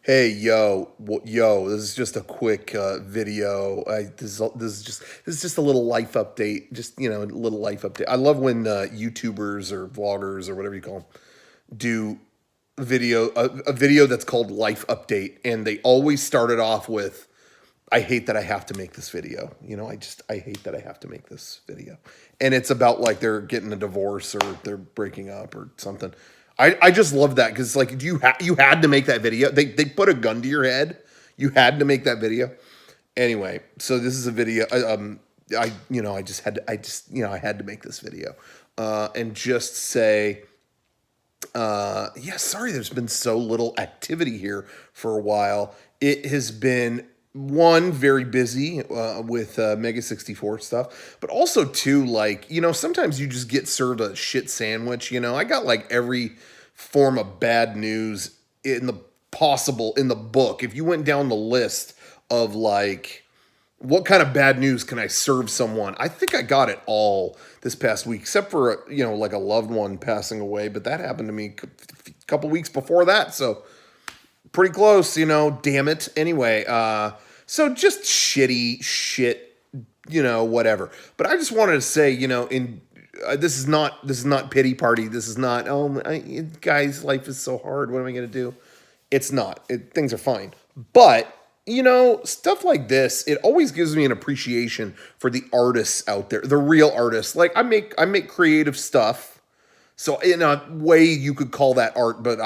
Hey, yo, this is just a quick video. This is just a little life update. Just a little life update. I love when YouTubers or vloggers or whatever you call them do a video that's called life update, and they always start it off with, "I hate that I have to make this video." I hate that I have to make this video, and it's about like they're getting a divorce or they're breaking up or something. I just love that because like you had to make that video. They put a gun to your head. You had to make that video. Anyway, so this is a video. I had to make this video, and just say, yeah, sorry, there's been so little activity here for a while. It has been one very busy with Mega 64 stuff, but also two, like, sometimes you just get served a shit sandwich. I got like every form of bad news in the book. If you went down the list of like what kind of bad news can I serve someone? I think I got it all this past week, except for like a loved one passing away. But that happened to me a couple weeks before that, so pretty close. Damn it. Anyway, so just shitty shit. Whatever. But I just wanted to say, in this is not pity party. This is not guys, life is so hard. What am I gonna do? It's not. Things are fine. But, stuff like this, it always gives me an appreciation for the artists out there, the real artists. Like I make creative stuff. So in a way you could call that art, but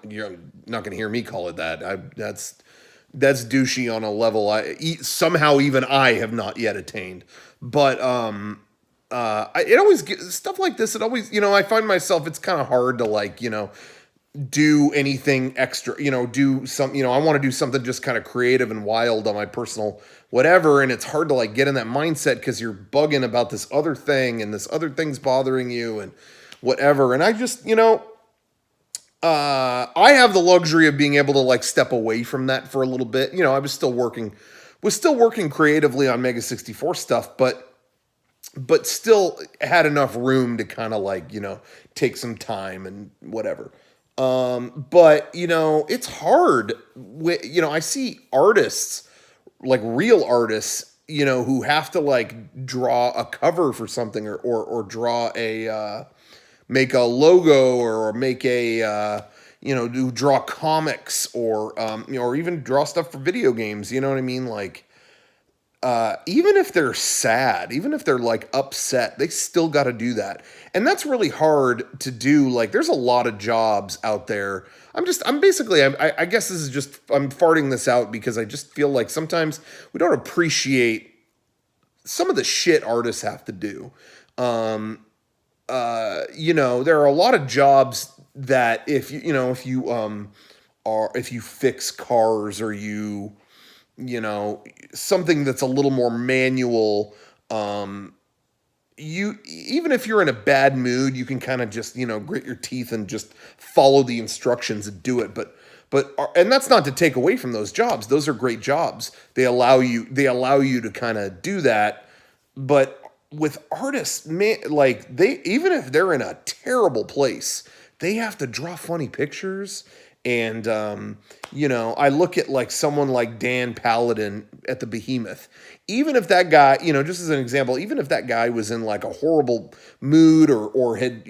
you're not going to hear me call it that. That's douchey on a level somehow even I have not yet attained. But it always stuff like this. It always, I find myself, it's kind of hard to like, do anything extra, do some, I want to do something just kind of creative and wild on my personal whatever. And it's hard to like get in that mindset because you're bugging about this other thing and this other thing's bothering you and whatever. And I just, I have the luxury of being able to like step away from that for a little bit. I was still working creatively on Mega 64 stuff, but still had enough room to kind of like, take some time and whatever. But it's hard. I see artists, like real artists, who have to like draw a cover for something or draw make a logo or make do draw comics or even draw stuff for video games. You know what I mean? Like, even if they're sad, even if they're like upset, they still got to do that. And that's really hard to do. Like, there's a lot of jobs out there. I guess this is just, I'm farting this out because I just feel like sometimes we don't appreciate some of the shit artists have to do. There are a lot of jobs that if you fix cars or you know, something that's a little more manual. You Even if you're in a bad mood, you can kind of just grit your teeth and just follow the instructions and do it. And that's not to take away from those jobs. Those are great jobs. They allow you to kind of do that. But with artists, man, like they even if they're in a terrible place, they have to draw funny pictures. And I look at like someone like Dan Paladin at the Behemoth. Even if that guy, just as an example, even if that guy was in like a horrible mood or had,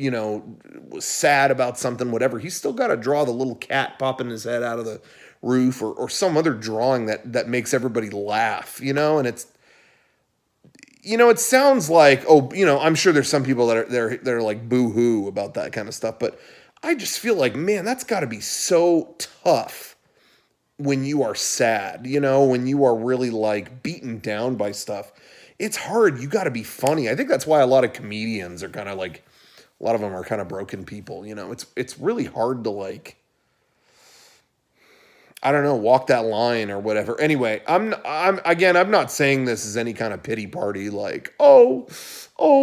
was sad about something, whatever, he's still got to draw the little cat popping his head out of the roof or some other drawing that makes everybody laugh, and it sounds like, I'm sure there's some people that are like boo-hoo about that kind of stuff, but I just feel like, man, that's got to be so tough when you are sad, when you are really like beaten down by stuff. It's hard. You got to be funny. I think that's why a lot of comedians are kind of like, a lot of them are kind of broken people. It's really hard to like, I don't know, walk that line or whatever. Anyway, I'm not saying this as any kind of pity party, like, oh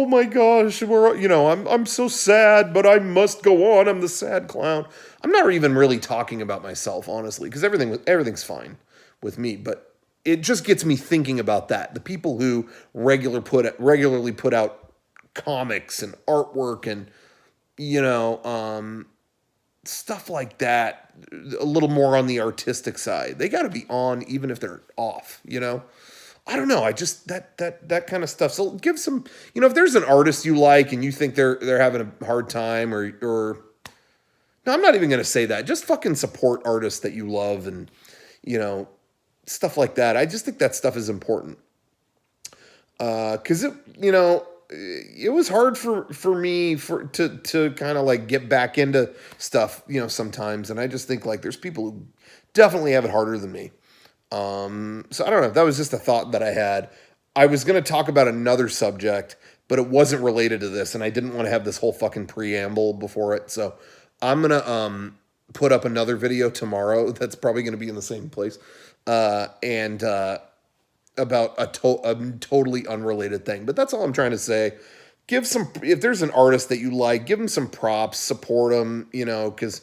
my gosh, I'm so sad, but I must go on. I'm the sad clown. I'm not even really talking about myself, honestly, because everything's fine with me, but it just gets me thinking about that. The people who regularly put out comics and artwork and, you know, um stuff like that, a little more on the artistic side. They got to be on even if they're off, you know? I don't know. I just that kind of stuff. So give some, you know, if there's an artist you like and you think they're having a hard time or no, I'm not even going to say that. Just fucking support artists that you love and, you know, stuff like that. I just think that stuff is important. Cause it, you know, it was hard for me to kind of like get back into stuff, you know, sometimes. And I just think like there's people who definitely have it harder than me. So I don't know. That was just a thought that I had. I was going to talk about another subject, but it wasn't related to this, and I didn't want to have this whole fucking preamble before it. So I'm gonna put up another video tomorrow. That's probably going to be in the same place, and about a totally unrelated thing. But that's all I'm trying to say. Give some, if there's an artist that you like, give them some props, support them, you know, because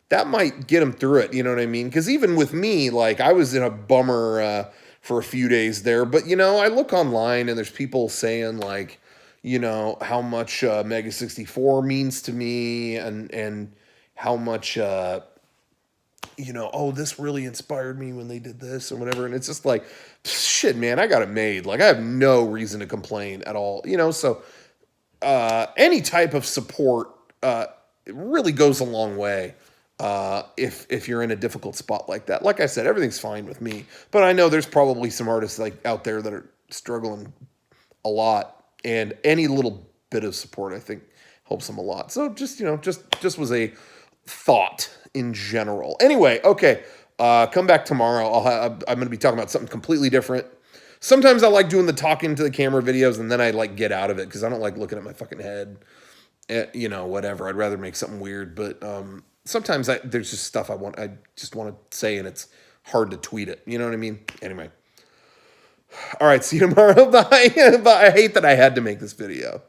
that might get them through it. You know what I mean? Because even with me, like I was in a bummer for a few days there, but you know, I look online and there's people saying like, you know, how much Mega 64 means to me and how much you know, oh, this really inspired me when they did this or whatever. And it's just like, shit, man, I got it made. Like, I have no reason to complain at all, you know? So, any type of support, it really goes a long way. If you're in a difficult spot like that, like I said, everything's fine with me, but I know there's probably some artists like out there that are struggling a lot, and any little bit of support, I think, helps them a lot. So just, you know, just was a thought in general. Anyway, okay. Come back tomorrow. I'm going to be talking about something completely different. Sometimes I like doing the talking to the camera videos, and then I like get out of it because I don't like looking at my fucking head. You know, whatever. I'd rather make something weird, but sometimes there's just stuff I just want to say, and it's hard to tweet it. You know what I mean? Anyway. All right. See you tomorrow. Bye. Bye. I hate that I had to make this video.